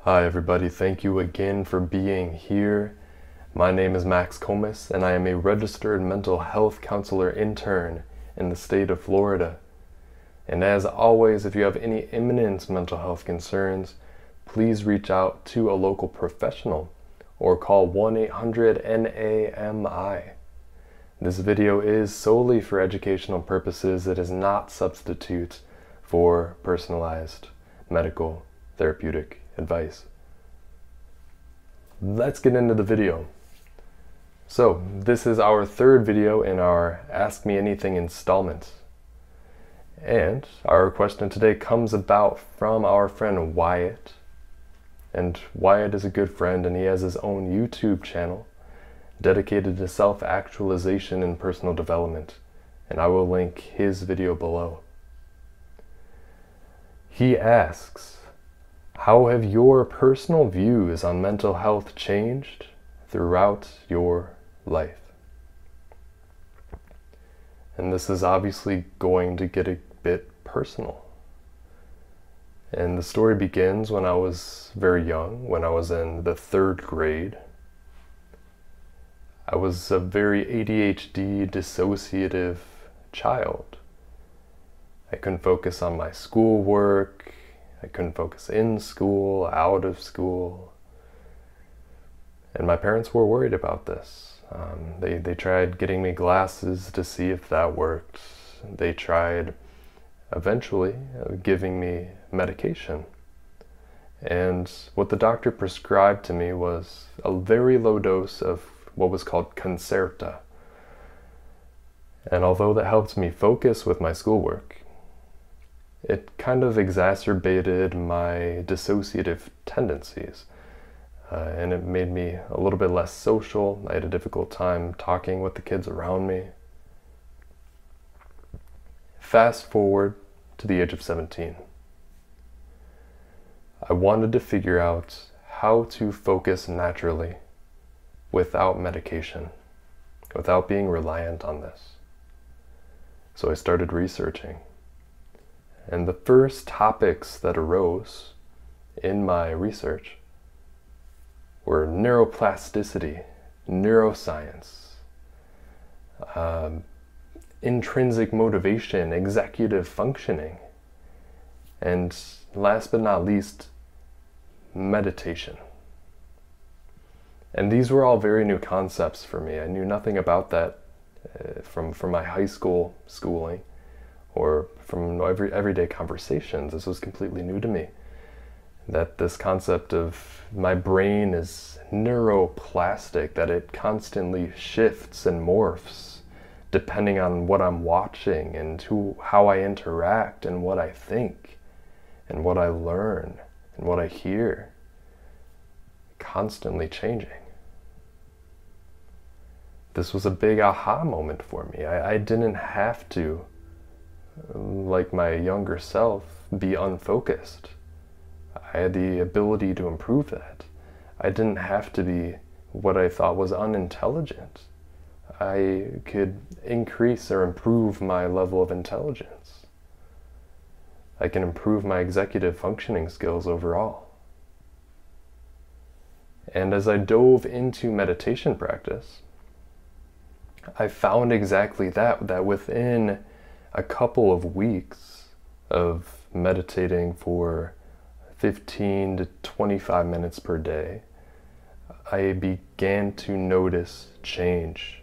Hi everybody, thank you again for being here. My name is Max Komes and I am a registered mental health counselor intern in the state of Florida. And as always, if you have any imminent mental health concerns, please reach out to a local professional or call 1-800-NAMI. This video is solely for educational purposes. It is not substitute for personalized medical therapeutic advice. Let's get into the video. So this is our third video in our Ask Me Anything installment. And our question today comes about from our friend Wyatt. And Wyatt is a good friend and he has his own YouTube channel dedicated to self-actualization and personal development. And I will link his video below. He asks, how have your personal views on mental health changed throughout your life? And this is obviously going to get a bit personal. And the story begins when I was very young, when I was in the 3rd grade. I was a very ADHD dissociative child. I couldn't focus on my schoolwork. I couldn't focus in school, out of school. And my parents were worried about this. They tried getting me glasses to see if that worked. They tried eventually giving me medication. And what the doctor prescribed to me was a very low dose of what was called Concerta. And although that helped me focus with my schoolwork, it kind of exacerbated my dissociative tendencies. And it made me a little bit less social. I had a difficult time talking with the kids around me. Fast forward to the age of 17. I wanted to figure out how to focus naturally without medication, without being reliant on this. So I started researching. And the first topics that arose in my research were neuroplasticity, neuroscience, intrinsic motivation, executive functioning, and last but not least, meditation. And these were all very new concepts for me. I knew nothing about that from my high school schooling or from everyday conversations. This was completely new to me. That this concept of my brain is neuroplastic, that it constantly shifts and morphs depending on what I'm watching and how I interact and what I think and what I learn and what I hear. Constantly changing. This was a big aha moment for me. I didn't have to, like my younger self, be unfocused. I had the ability to improve that. I didn't have to be what I thought was unintelligent. I could increase or improve my level of intelligence. I can improve my executive functioning skills overall. And as I dove into meditation practice, I found exactly that within a couple of weeks of meditating for 15 to 25 minutes per day, I began to notice change.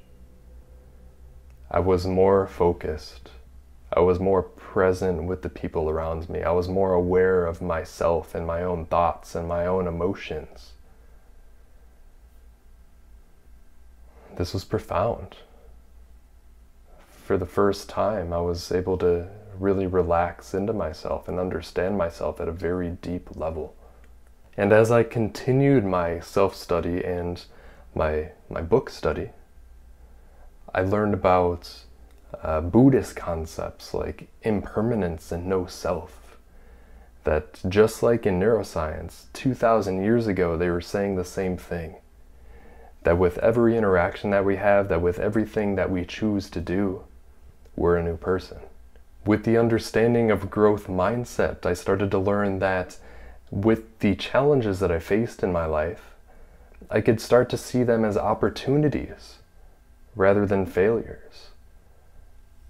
I was more focused. I was more present with the people around me. I was more aware of myself and my own thoughts and my own emotions. This was profound. For the first time, I was able to really relax into myself and understand myself at a very deep level. And as I continued my self-study and my book study, I learned about Buddhist concepts like impermanence and no self. That just like in neuroscience, 2,000 years ago, they were saying the same thing. That with every interaction that we have, that with everything that we choose to do, we're a new person. With the understanding of growth mindset, I started to learn that with the challenges that I faced in my life, I could start to see them as opportunities rather than failures.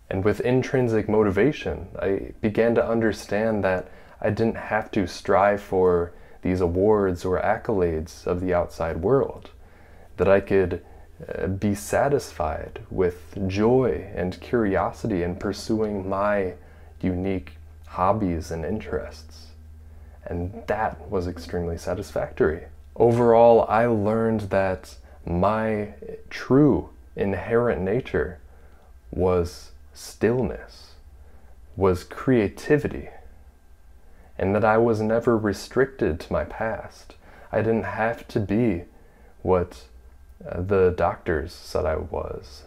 And with intrinsic motivation, I began to understand that I didn't have to strive for these awards or accolades of the outside world, that I could be satisfied with joy and curiosity in pursuing my unique hobbies and interests. And that was extremely satisfactory. Overall, I learned that my true inherent nature was stillness, was creativity, and that I was never restricted to my past. I didn't have to be what the doctors said I was,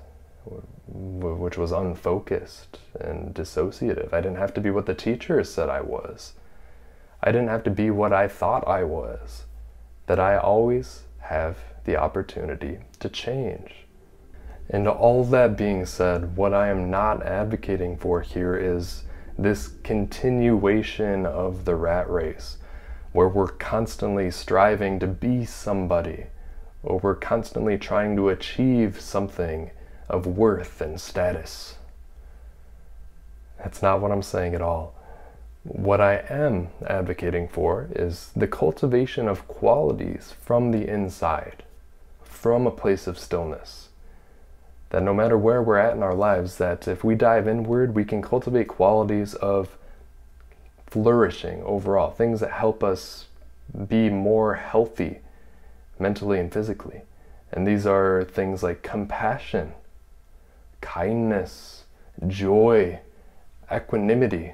which was unfocused and dissociative. I didn't have to be what the teachers said I was. I didn't have to be what I thought I was. That I always have the opportunity to change. And all that being said, what I am not advocating for here is this continuation of the rat race, where we're constantly striving to be somebody, or we're constantly trying to achieve something of worth and status. That's not what I'm saying at all. What I am advocating for is the cultivation of qualities from the inside, from a place of stillness. That no matter where we're at in our lives, that if we dive inward, we can cultivate qualities of flourishing overall, things that help us be more healthy mentally and physically. And these are things like compassion, kindness, joy, equanimity,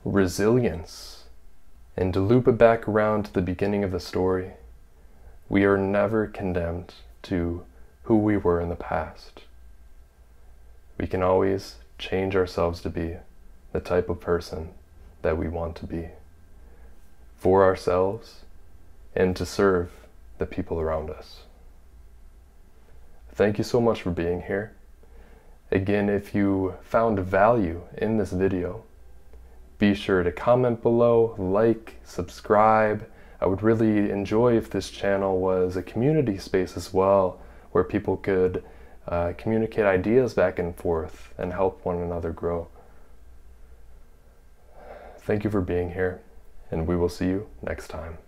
resilience. And to loop it back around to the beginning of the story, we are never condemned to who we were in the past. We can always change ourselves to be the type of person that we want to be, for ourselves and to serve the people around us. Thank you so much for being here. Again, if you found value in this video, be sure to comment below, like, subscribe. I would really enjoy if this channel was a community space as well, where people could communicate ideas back and forth and help one another grow. Thank you for being here, and we will see you next time.